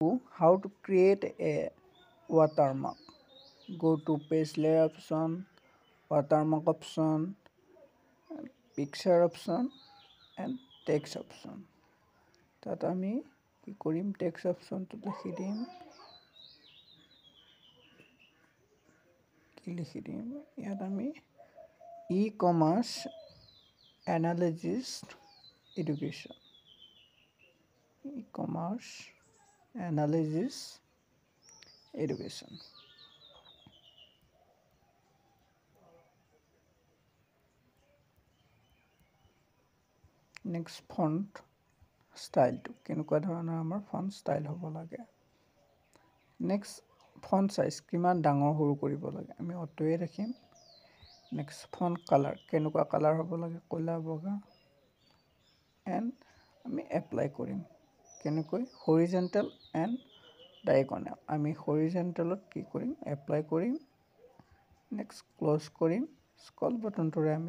How to create a watermark. Go to page layer option, watermark option, picture option and text option. তাত আমি কি কৰিম text option তো লিখি দিম ইয়াত আমি e-commerce analysis education e-commerce analysis education next font style to কেনেকুৱা ধৰণৰ আমাৰ font style হ'ব লাগে next font size কিমান ডাঙৰ সৰু কৰিব লাগে আমি অটোৱে ৰাখিম next font color কেনেকুৱা color হ'ব লাগে ক'লা বগা and আমি apply কৰিম কেনেকৈ horizontal and diagonal আমি horizontal কি কৰিম apply কৰিম next close কৰিম scroll button তোৰে আমি